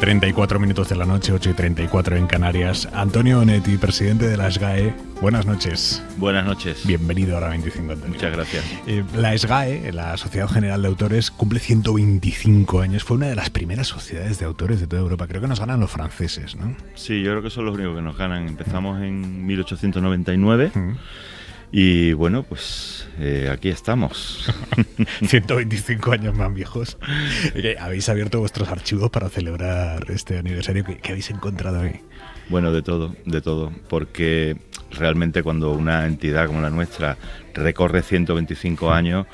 7:34 de la noche, 8:34 en Canarias. Antonio Onetti, presidente de la SGAE. Buenas noches. Buenas noches. Bienvenido a Hora 25, Antonio. Muchas gracias. La SGAE, la Sociedad General de Autores, cumple 125 años. Fue una de las primeras sociedades de autores de toda Europa. Creo que nos ganan los franceses, ¿no? Sí, yo creo que son los únicos que nos ganan. Empezamos en 1899. Y bueno, pues aquí estamos. 125 años más viejos. Habéis abierto vuestros archivos para celebrar este aniversario. ¿Qué habéis encontrado ahí? Bueno, de todo, porque realmente cuando una entidad como la nuestra recorre 125 años,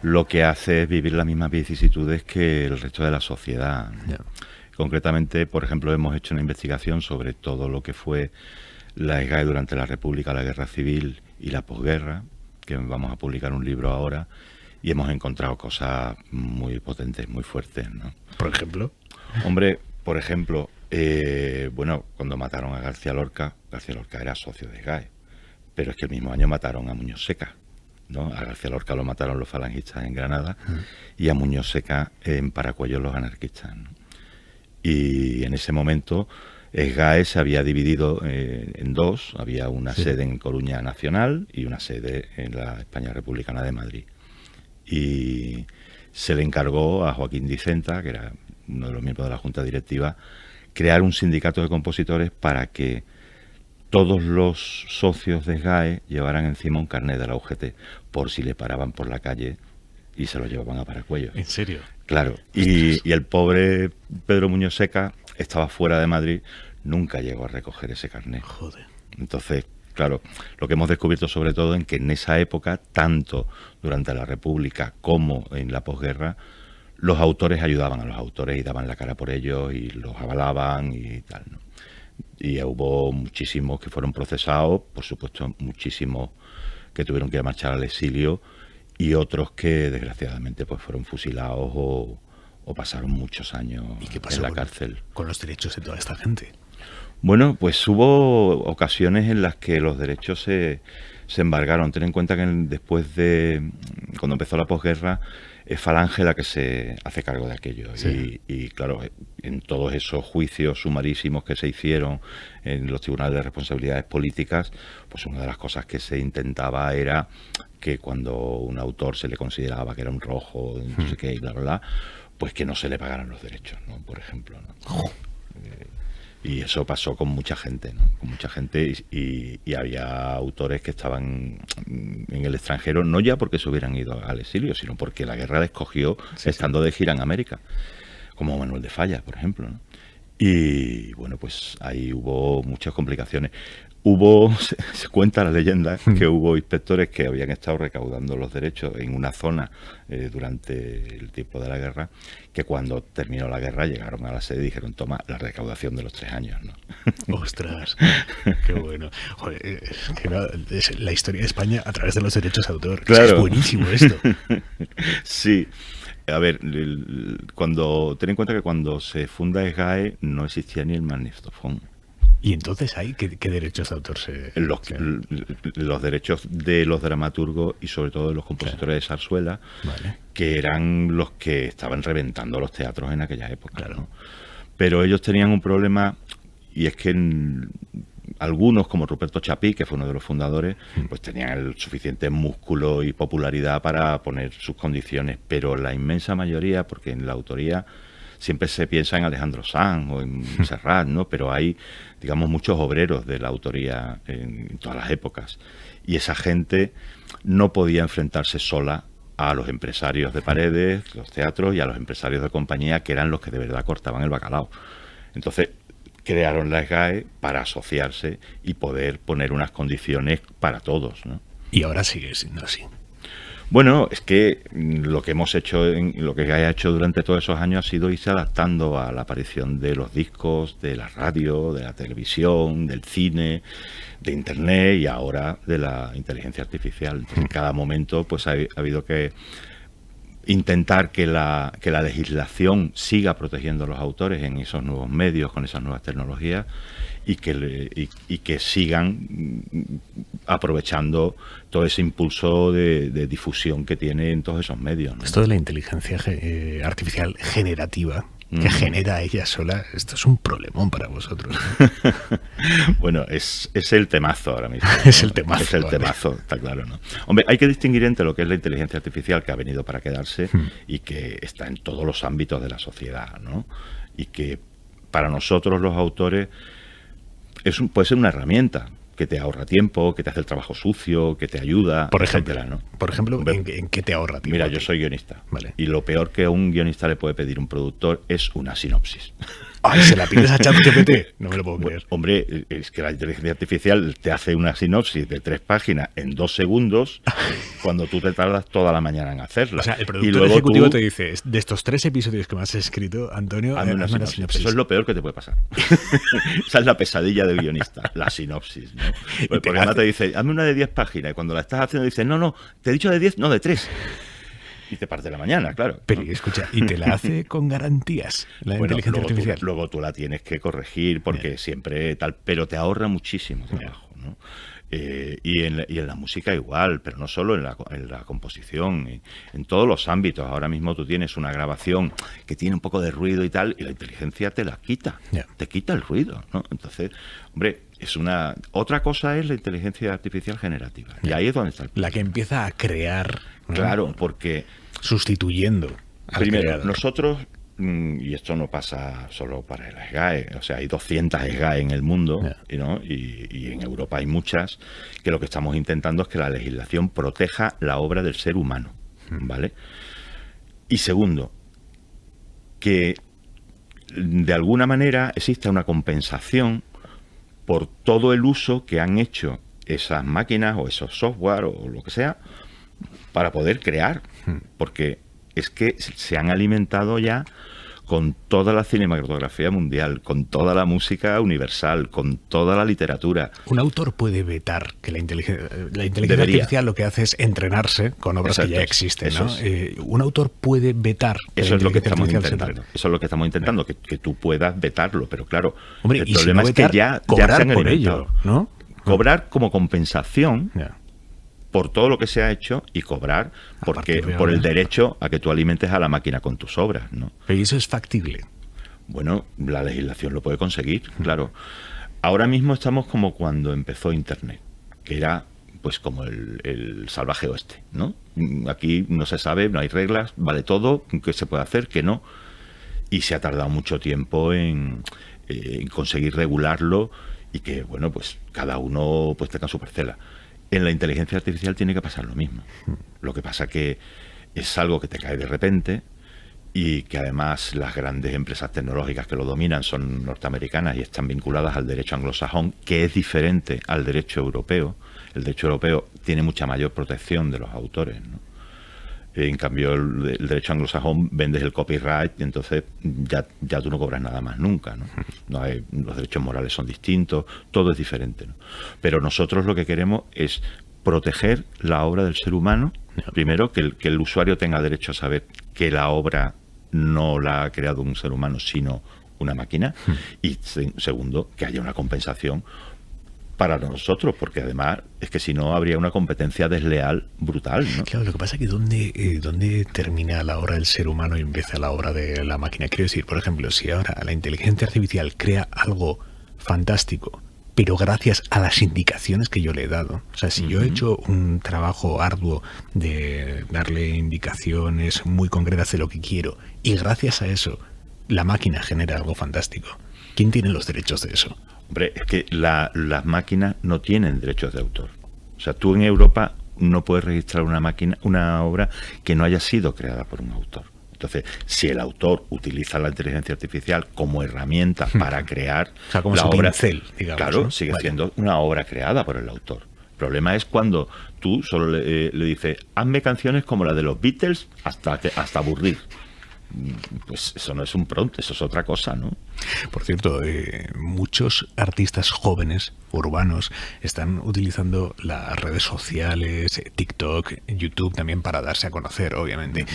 lo que hace es vivir las mismas vicisitudes que el resto de la sociedad. Yeah. Concretamente, por ejemplo, hemos hecho una investigación sobre todo lo que fue la SGAE durante la República, la Guerra Civil y la posguerra, que vamos a publicar un libro ahora, y hemos encontrado cosas muy potentes, muy fuertes, ¿no? ¿Por ejemplo? Hombre, por ejemplo, bueno, cuando mataron a García Lorca era socio de SGAE, pero es que el mismo año mataron a Muñoz Seca, ¿no? A García Lorca lo mataron los falangistas en Granada y a Muñoz Seca en Paracuellos los anarquistas, ¿no? Y en ese momento SGAE se había dividido en dos. Había una sede en Coruña Nacional y una sede en la España Republicana de Madrid. Y se le encargó a Joaquín Dicenta, que era uno de los miembros de la Junta Directiva, crear un sindicato de compositores para que todos los socios de SGAE llevaran encima un carnet de la UGT, por si le paraban por la calle y se lo llevaban a Paracuellos. ¿En serio? Claro, y el pobre Pedro Muñoz Seca estaba fuera de Madrid, nunca llegó a recoger ese carnet. Joder. Entonces, claro, lo que hemos descubierto sobre todo en que en esa época, tanto durante la República como en la posguerra, los autores ayudaban a los autores y daban la cara por ellos y los avalaban y tal, ¿no? Y hubo muchísimos que fueron procesados, por supuesto muchísimos que tuvieron que marchar al exilio y otros que desgraciadamente pues fueron fusilados o pasaron muchos años en la cárcel. Con los derechos de toda esta gente? Bueno, pues hubo ocasiones en las que los derechos se embargaron. Ten en cuenta que después de, cuando empezó la posguerra, es Falange la que se hace cargo de aquello. Sí. Y claro, en todos esos juicios sumarísimos que se hicieron en los tribunales de responsabilidades políticas, pues una de las cosas que se intentaba era que cuando un autor se le consideraba que era un rojo, no sé qué, y bla, bla, bla, pues que no se le pagaran los derechos, ¿no? Por ejemplo, ¿no? Y eso pasó con mucha gente, ¿no? Con mucha gente y había autores que estaban en el extranjero, no ya porque se hubieran ido al exilio, sino porque la guerra les cogió estando de gira en América, como Manuel de Falla, por ejemplo, ¿no? Y bueno, pues ahí hubo muchas complicaciones. Se cuenta la leyenda que hubo inspectores que habían estado recaudando los derechos en una zona durante el tiempo de la guerra, que cuando terminó la guerra llegaron a la sede y dijeron: toma, la recaudación de los 3 años, ¿no? ¡Ostras! ¡Qué bueno! Joder, es la historia de España a través de los derechos de autor. Claro. Es buenísimo esto. Sí. A ver, ten en cuenta que cuando se funda SGAE no existía ni el magnetofón. ¿Y entonces ahí qué derechos de autor los derechos de los dramaturgos y sobre todo de los compositores de zarzuela, vale, que eran los que estaban reventando los teatros en aquella época, claro, ¿no? Pero ellos tenían un problema, y es que algunos, como Ruperto Chapí, que fue uno de los fundadores, pues tenían el suficiente músculo y popularidad para poner sus condiciones, pero la inmensa mayoría, porque en la autoría siempre se piensa en Alejandro Sanz o en Serrat, ¿no? Pero hay, digamos, muchos obreros de la autoría en todas las épocas. Y esa gente no podía enfrentarse sola a los empresarios de Paredes, los teatros, y a los empresarios de compañía, que eran los que de verdad cortaban el bacalao. Entonces crearon la SGAE para asociarse y poder poner unas condiciones para todos, ¿no? Y ahora sigue siendo así. Bueno, es que lo que hemos hecho, lo que haya hecho durante todos esos años ha sido irse adaptando a la aparición de los discos, de la radio, de la televisión, del cine, de internet y ahora de la inteligencia artificial. Entonces, en cada momento pues ha habido que intentar que la legislación siga protegiendo a los autores en esos nuevos medios, con esas nuevas tecnologías, y que sigan aprovechando todo ese impulso de difusión que tiene en todos esos medios, ¿no? Esto de la inteligencia artificial generativa, que genera ella sola, esto es un problemón para vosotros. Bueno, es el temazo ahora mismo. Es el temazo. Es el temazo, está claro, ¿no? Hombre, hay que distinguir entre lo que es la inteligencia artificial, que ha venido para quedarse y que está en todos los ámbitos de la sociedad, ¿no? Y que para nosotros los autores puede ser una herramienta que te ahorra tiempo, que te hace el trabajo sucio, que te ayuda, por ejemplo, etcétera, ¿no? Por ejemplo, ¿en qué te ahorra tiempo? Mira, yo soy guionista. Vale. Y lo peor que a un guionista le puede pedir un productor es una sinopsis. Ay, ¿se la pides a ChatGPT? No me lo puedo creer. Hombre, es que la inteligencia artificial te hace una sinopsis de 3 páginas en 2 segundos cuando tú te tardas toda la mañana en hacerla. O sea, el productor y luego ejecutivo te dice, de estos 3 episodios que me has escrito, Antonio, hazme una sinopsis. Eso es lo peor que te puede pasar. Esa es la pesadilla del guionista, la sinopsis, ¿no? Porque además te dice, hazme una de 10 páginas, y cuando la estás haciendo dices, no, te he dicho de 10, no, de 3. Y te parte la mañana, claro. Pero escucha, y te la hace con garantías la inteligencia artificial. Luego tú la tienes que corregir porque siempre tal, pero te ahorra muchísimo trabajo, ¿no? Y en la música igual, pero no solo en la composición, en todos los ámbitos. Ahora mismo tú tienes una grabación que tiene un poco de ruido y tal, y la inteligencia te la quita, te quita el ruido, ¿no? Entonces, hombre, otra cosa es la inteligencia artificial generativa, y ahí es donde está el punto. La que empieza a crear, ¿no? Claro, porque sustituyendo al primero, creador. nosotros, y esto no pasa solo para el SGAE, o sea, hay 200 SGAE en el mundo, ¿no? Y en Europa hay muchas, que lo que estamos intentando es que la legislación proteja la obra del ser humano, ¿vale? Y segundo, que de alguna manera exista una compensación por todo el uso que han hecho esas máquinas o esos software o lo que sea para poder crear, porque es que se han alimentado ya con toda la cinematografía mundial, con toda la música universal, con toda la literatura. Un autor puede vetar que la inteligencia artificial lo que hace es entrenarse con obras que ya existen, ¿no? Un autor puede vetar que eso es lo que estamos intentando. Eso es lo que estamos intentando, que tú puedas vetarlo, pero claro, hombre, el problema es que ya se han alimentado, ello, ¿no? Cobrar como compensación por todo lo que se ha hecho y cobrar por el derecho a que tú alimentes a la máquina con tus obras, ¿no? Pero eso es factible. Bueno, la legislación lo puede conseguir, claro. Ahora mismo estamos como cuando empezó Internet, que era pues como el salvaje oeste, ¿no? Aquí no se sabe, no hay reglas, vale todo, qué se puede hacer, qué no. Y se ha tardado mucho tiempo en conseguir regularlo y que, bueno, pues cada uno pues tenga su parcela. En la inteligencia artificial tiene que pasar lo mismo. Lo que pasa que es algo que te cae de repente y que además las grandes empresas tecnológicas que lo dominan son norteamericanas y están vinculadas al derecho anglosajón, que es diferente al derecho europeo. El derecho europeo tiene mucha mayor protección de los autores, ¿no? En cambio, el derecho anglosajón vendes el copyright y entonces ya tú no cobras nada más nunca, ¿no? Los derechos morales son distintos, todo es diferente, ¿no? Pero nosotros lo que queremos es proteger la obra del ser humano. Primero, que el usuario tenga derecho a saber que la obra no la ha creado un ser humano, sino una máquina. Y segundo, que haya una compensación para nosotros, porque además es que si no habría una competencia desleal brutal, ¿no? Claro, lo que pasa es que ¿dónde termina la obra del ser humano y empieza la obra de la máquina? Quiero decir, por ejemplo, si ahora la inteligencia artificial crea algo fantástico, pero gracias a las indicaciones que yo le he dado. O sea, si yo he hecho un trabajo arduo de darle indicaciones muy concretas de lo que quiero, y gracias a eso la máquina genera algo fantástico, ¿quién tiene los derechos de eso? Hombre, es que las máquinas no tienen derechos de autor. O sea, tú en Europa no puedes registrar una obra que no haya sido creada por un autor. Entonces, si el autor utiliza la inteligencia artificial como herramienta para crear, o sea, como la su obra, pincel, digamos, claro, ¿no? sigue siendo una obra creada por el autor. El problema es cuando tú solo le dices, hazme canciones como la de los Beatles hasta aburrir. Pues eso no es un prompt, eso es otra cosa, ¿no? Por cierto, muchos artistas jóvenes, urbanos, están utilizando las redes sociales, TikTok, YouTube también para darse a conocer, obviamente.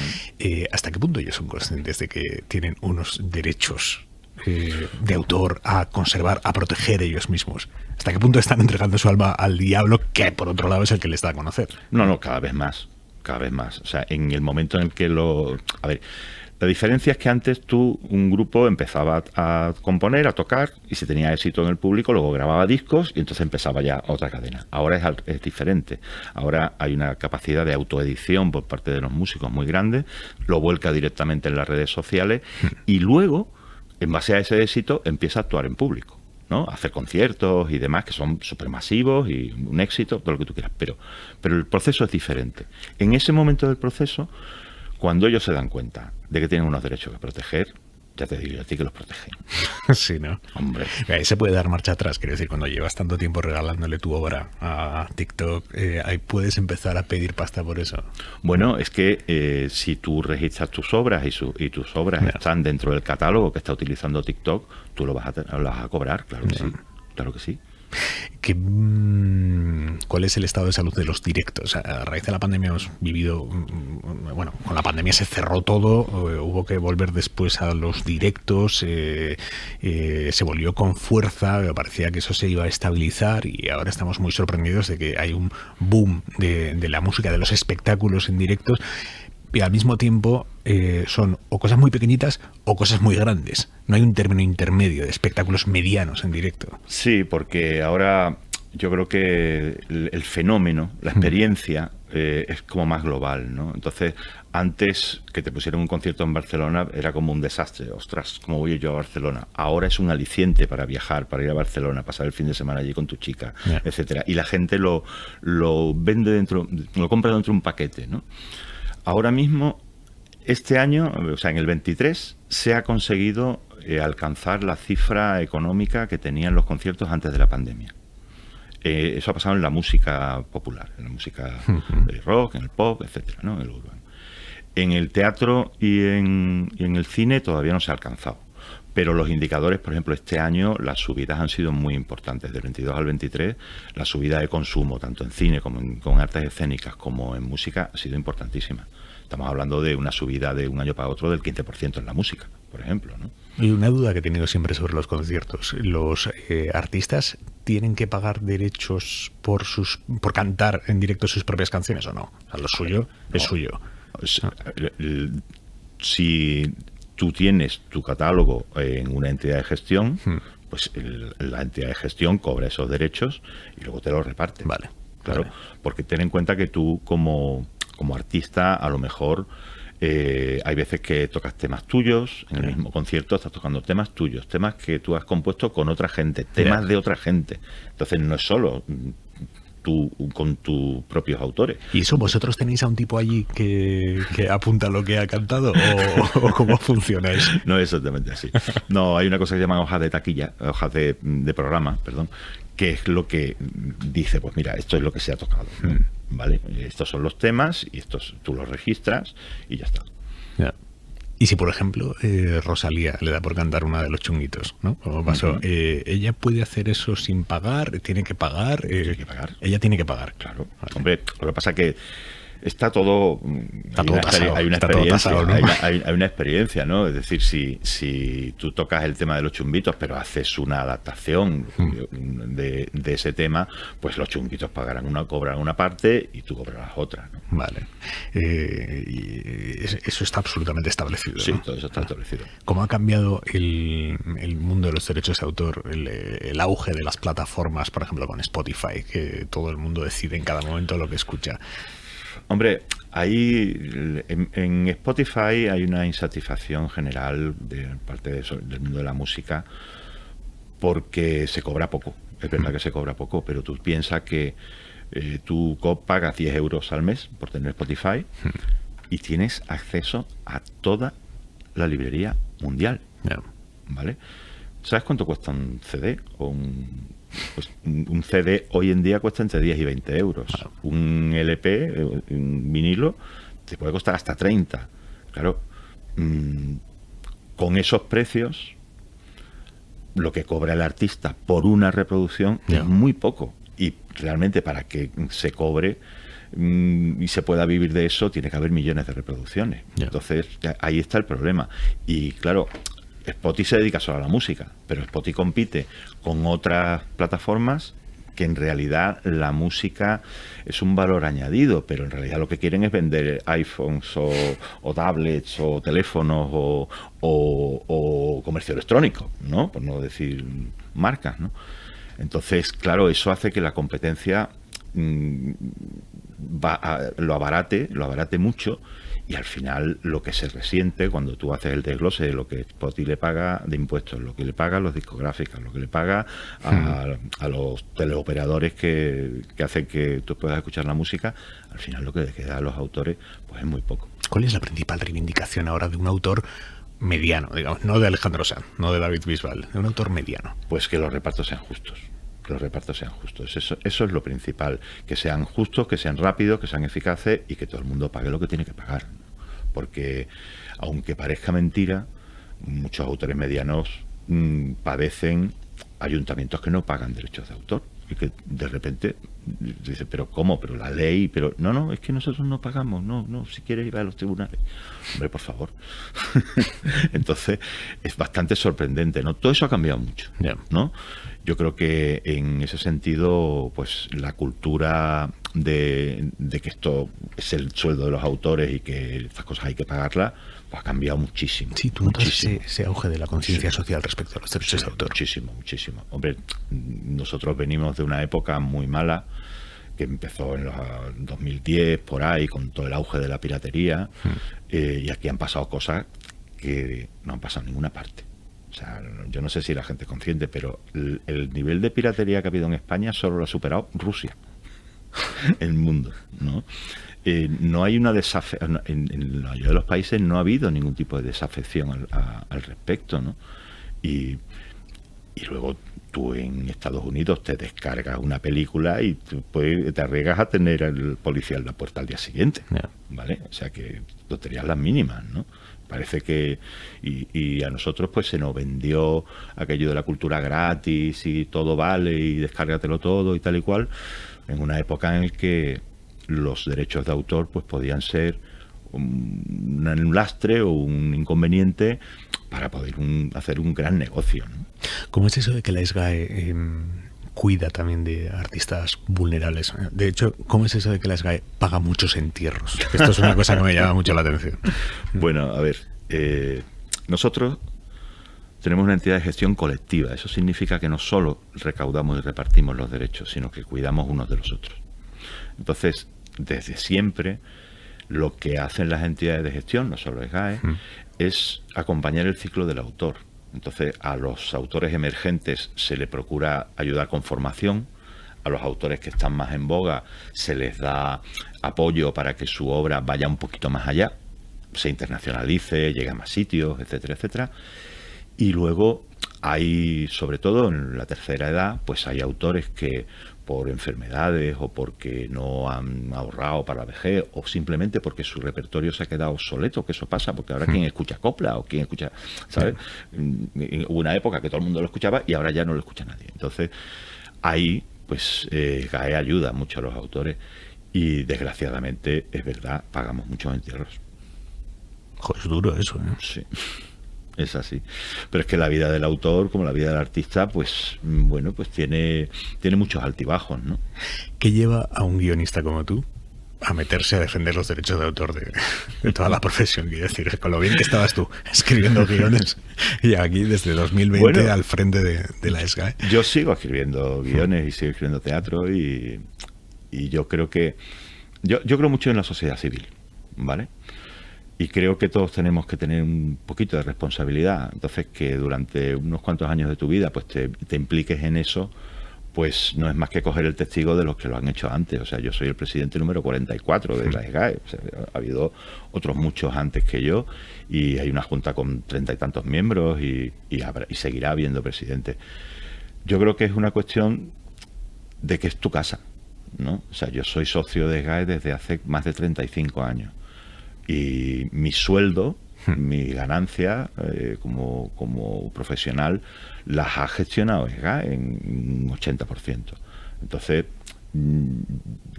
¿Hasta qué punto ellos son conscientes de que tienen unos derechos de autor a conservar, a proteger ellos mismos? ¿Hasta qué punto están entregando su alma al diablo, que por otro lado es el que les da a conocer? No, cada vez más. O sea, en el momento en el que La diferencia es que antes un grupo empezaba a componer, a tocar, y si tenía éxito en el público, luego grababa discos y entonces empezaba ya otra cadena. Ahora es diferente. Ahora hay una capacidad de autoedición por parte de los músicos muy grande, lo vuelca directamente en las redes sociales y luego, en base a ese éxito, empieza a actuar en público, ¿no? A hacer conciertos y demás que son supermasivos y un éxito, todo lo que tú quieras. Pero el proceso es diferente. En ese momento del proceso, cuando ellos se dan cuenta de que tienen unos derechos que proteger, ya te digo yo a ti que los protegen. Sí, ¿no? Hombre. Ahí se puede dar marcha atrás, quiero decir, cuando llevas tanto tiempo regalándole tu obra a TikTok, ahí puedes empezar a pedir pasta por eso. Bueno, es que si tú registras tus obras y tus obras están dentro del catálogo que está utilizando TikTok, tú lo vas a cobrar, claro que sí. Claro que sí. ¿Cuál es el estado de salud de los directos? A raíz de la pandemia hemos vivido, bueno, con la pandemia se cerró todo, hubo que volver después a los directos, se volvió con fuerza, parecía que eso se iba a estabilizar y ahora estamos muy sorprendidos de que hay un boom de la música, de los espectáculos en directos. Y al mismo tiempo son o cosas muy pequeñitas o cosas muy grandes. No hay un término intermedio de espectáculos medianos en directo. Sí, porque ahora yo creo que el fenómeno, la experiencia, es como más global, ¿no? Entonces, antes que te pusieran un concierto en Barcelona era como un desastre. Ostras, ¿cómo voy yo a Barcelona? Ahora es un aliciente para viajar, para ir a Barcelona, pasar el fin de semana allí con tu chica, etcétera. Y la gente lo vende dentro, lo compra dentro de un paquete, ¿no? Ahora mismo, este año, o sea, en el 23, se ha conseguido alcanzar la cifra económica que tenían los conciertos antes de la pandemia. Eso ha pasado en la música popular, en la música del rock, en el pop, etcétera, ¿no? En el urbano. En el teatro y en el cine todavía no se ha alcanzado. Pero los indicadores, por ejemplo, este año las subidas han sido muy importantes. Del 22 al 23, la subida de consumo, tanto en cine como con artes escénicas, como en música, ha sido importantísima. Estamos hablando de una subida de un año para otro del 15% en la música, por ejemplo, ¿no? Y una duda que he tenido siempre sobre los conciertos. ¿Los artistas tienen que pagar derechos por cantar en directo sus propias canciones o no? O sea, lo suyo es suyo. Si tú tienes tu catálogo en una entidad de gestión, pues la entidad de gestión cobra esos derechos y luego te los reparte. Vale. Claro, vale. Porque ten en cuenta que tú como artista a lo mejor hay veces que tocas temas tuyos, en el mismo concierto estás tocando temas tuyos, temas que tú has compuesto con otra gente, temas de otra gente. Entonces no es solo tú con tus propios autores. ¿Y eso vosotros tenéis a un tipo allí que apunta lo que ha cantado o cómo funciona eso? No es exactamente así. No, hay una cosa que se llama hojas de taquilla, hojas de programa, perdón, que es lo que dice, pues mira, esto es lo que se ha tocado, ¿vale? Estos son los temas y estos tú los registras y ya está. Yeah. Y si, por ejemplo, Rosalía le da por cantar una de los chunguitos, ¿no? Como pasó, ¿ella puede hacer eso sin pagar? ¿Tiene que pagar? Tiene que pagar. Ella tiene que pagar. Claro. Vale. Hombre, lo que pasa es que está todo... Hay una experiencia, ¿no? Es decir, si tú tocas el tema de los chunguitos, pero haces una adaptación de ese tema, pues los chunguitos cobrarán una parte y tú cobrarás otra, ¿no? Vale. Y eso está absolutamente establecido, Sí, ¿no? todo eso está establecido. ¿Cómo ha cambiado el mundo de los derechos de autor? El auge de las plataformas, por ejemplo, con Spotify, que todo el mundo decide en cada momento lo que escucha. Hombre, ahí en Spotify hay una insatisfacción general de parte del mundo de la música porque se cobra poco. Es verdad que se cobra poco, pero tú piensas que tú pagas 10 euros al mes por tener Spotify y tienes acceso a toda la librería mundial. ¿Vale? ¿Sabes cuánto cuesta un CD? Pues un CD hoy en día cuesta entre 10 y 20 euros. Claro. Un LP, un vinilo, te puede costar hasta 30. Claro, con esos precios, lo que cobra el artista por una reproducción es muy poco. Y realmente para que se cobre y se pueda vivir de eso, tiene que haber millones de reproducciones. Entonces, ahí está el problema. Y claro, Spotify se dedica solo a la música, pero Spotify compite con otras plataformas que en realidad la música es un valor añadido, pero en realidad lo que quieren es vender iPhones o tablets o teléfonos o comercio electrónico, ¿no? Por no decir marcas, ¿no? Entonces, claro, eso hace que la competencia lo abarate mucho, y al final lo que se resiente cuando tú haces el desglose de lo que Spotify le paga de impuestos, lo que le paga a los discográficos, lo que le paga a los teleoperadores que hacen que tú puedas escuchar la música, al final lo que le queda a los autores pues es muy poco. ¿Cuál es la principal reivindicación ahora de un autor mediano, digamos, no de Alejandro Sanz, no de David Bisbal, de un autor mediano? Pues que los repartos sean justos. Que los repartos sean justos. Eso es lo principal. Que sean justos, que sean rápidos, que sean eficaces y que todo el mundo pague lo que tiene que pagar. Porque, aunque parezca mentira, muchos autores medianos padecen ayuntamientos que no pagan derechos de autor. Y que de repente dice, pero ¿cómo? Pero la ley, pero no, es que nosotros no pagamos, no, si quieres ir a los tribunales. Hombre, por favor. Entonces, es bastante sorprendente, ¿no? Todo eso ha cambiado mucho, ¿no? Yo creo que en ese sentido, pues la cultura de que esto es el sueldo de los autores y que estas cosas hay que pagarlas, pues ha cambiado muchísimo. Sí, tú notas ese auge de la conciencia social respecto a los derechos de autor. Muchísimo. Hombre, nosotros venimos de una época muy mala, que empezó en los 2010, por ahí, con todo el auge de la piratería, y aquí han pasado cosas que no han pasado en ninguna parte. O sea, yo no sé si la gente es consciente, pero el nivel de piratería que ha habido en España solo lo ha superado Rusia, el mundo, ¿no? No hay una desafección, en la mayoría de los países no ha habido ningún tipo de desafección al respecto, ¿no? Y luego tú en Estados Unidos te descargas una película y pues, te arriesgas a tener al policía en la puerta al día siguiente, ¿vale? O sea que tonterías las mínimas, ¿no? Parece que y a nosotros pues se nos vendió aquello de la cultura gratis y todo vale y descárgatelo todo y tal y cual, en una época en la que los derechos de autor pues podían ser un lastre o un inconveniente para poder hacer un gran negocio, ¿no? ¿Cómo es eso de que la SGAE cuida también de artistas vulnerables? De hecho, ¿cómo es eso de que la SGAE paga muchos entierros? Esto es una cosa que me llama mucho la atención. Bueno, a ver, nosotros tenemos una entidad de gestión colectiva. Eso significa que no solo recaudamos y repartimos los derechos, sino que cuidamos unos de los otros. Entonces, desde siempre, lo que hacen las entidades de gestión, no solo SGAE, es acompañar el ciclo del autor. Entonces, a los autores emergentes se les procura ayudar con formación, a los autores que están más en boga se les da apoyo para que su obra vaya un poquito más allá, se internacionalice, llegue a más sitios, etcétera, etcétera. Y luego hay, sobre todo en la tercera edad, pues hay autores que por enfermedades o porque no han ahorrado para la vejez o simplemente porque su repertorio se ha quedado obsoleto, que eso pasa, porque ahora quién escucha copla o quién escucha, ¿sabes? Hubo una época que todo el mundo lo escuchaba y ahora ya no lo escucha nadie. Entonces, ahí, pues, GAE ayuda mucho a los autores y, desgraciadamente, es verdad, pagamos muchos entierros. Joder, es duro eso, ¿eh? Sí. Es así. Pero es que la vida del autor, como la vida del artista, pues bueno, pues tiene muchos altibajos, ¿no? ¿Qué lleva a un guionista como tú a meterse a defender los derechos de autor de toda la profesión? Quiero decir, con lo bien que estabas tú escribiendo guiones y aquí desde 2020 al frente de la SGAE. Yo sigo escribiendo guiones y sigo escribiendo teatro y yo creo que yo creo mucho en la sociedad civil, ¿vale? Y creo que todos tenemos que tener un poquito de responsabilidad. Entonces, que durante unos cuantos años de tu vida pues te impliques en eso, pues no es más que coger el testigo de los que lo han hecho antes. O sea, yo soy el presidente número 44 de la SGAE. O sea, ha habido otros muchos antes que yo y hay una junta con 30 y tantos miembros y seguirá habiendo presidente. Yo creo que es una cuestión de que es tu casa, ¿no? O sea, yo soy socio de SGAE desde hace más de 35 años. Y mi sueldo, mi ganancia como profesional, las ha gestionado SGAE en un 80%. Entonces,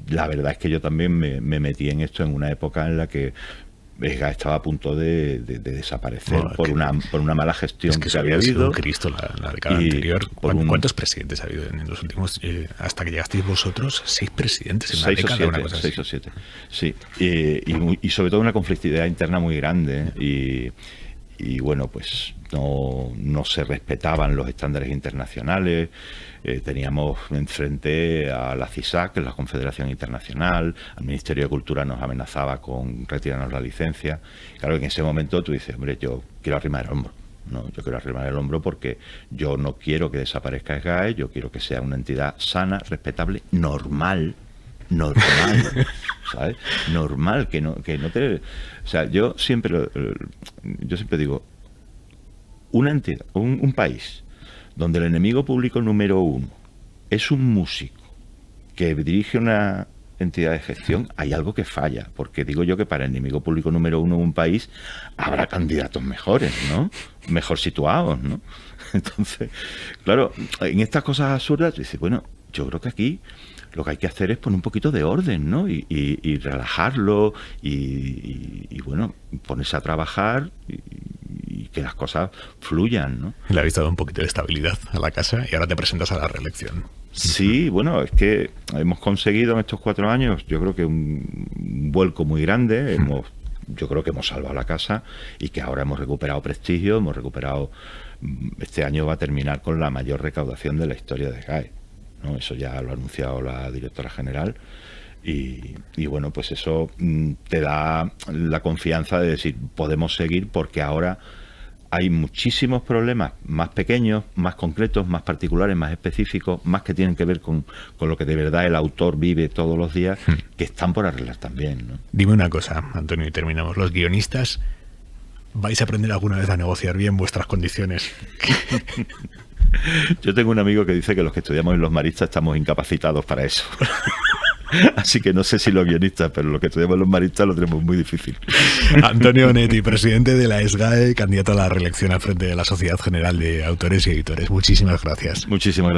la verdad es que yo también me metí en esto en una época en la que SGAE estaba a punto de desaparecer Bueno, por una mala gestión es que que había había sido habido. un Cristo la década Y anterior. por un- ¿Cuántos presidentes ha habido en los últimos, hasta que llegasteis vosotros? 6 presidentes en una 6 o década, 7, una cosa 6 así. o 7. Sí, y sobre todo una conflictividad interna muy grande, y bueno, pues no se respetaban los estándares internacionales. Teníamos enfrente a la CISAC, que es la Confederación Internacional, al Ministerio de Cultura nos amenazaba con retirarnos la licencia. Claro que en ese momento tú dices, hombre, yo quiero arrimar el hombro. No, yo quiero arrimar el hombro porque yo no quiero que desaparezca SGAE, yo quiero que sea una entidad sana, respetable, normal, ¿sabes? Normal, que no te... O sea, yo siempre digo, una entidad, un país donde el enemigo público número 1 es un músico que dirige una entidad de gestión, hay algo que falla, porque digo yo que para el enemigo público número 1 en un país habrá candidatos mejores, ¿no? Mejor situados, ¿no? Entonces, claro, en estas cosas absurdas, dice, bueno, yo creo que aquí lo que hay que hacer es poner un poquito de orden, ¿no? Y relajarlo y bueno, ponerse a trabajar y que las cosas fluyan, ¿no? Le habéis dado un poquito de estabilidad a la casa y ahora te presentas a la reelección. Sí, bueno, es que hemos conseguido en estos 4 años, yo creo que un vuelco muy grande. Yo creo que hemos salvado la casa y que ahora hemos recuperado prestigio, este año va a terminar con la mayor recaudación de la historia de SGAE, ¿no? Eso ya lo ha anunciado la directora general y bueno, pues eso te da la confianza de decir, podemos seguir porque ahora hay muchísimos problemas más pequeños, más concretos, más particulares, más específicos, más que tienen que ver con lo que de verdad el autor vive todos los días, que están por arreglar también, ¿no? Dime una cosa, Antonio, y terminamos. Los guionistas, ¿vais a aprender alguna vez a negociar bien vuestras condiciones? Yo tengo un amigo que dice que los que estudiamos en los maristas estamos incapacitados para eso. Así que no sé si los guionistas, pero los que estudiamos los maristas lo tenemos muy difícil. Antonio Onetti, presidente de la SGAE, candidato a la reelección al frente de la Sociedad General de Autores y Editores. Muchísimas gracias. Muchísimas gracias.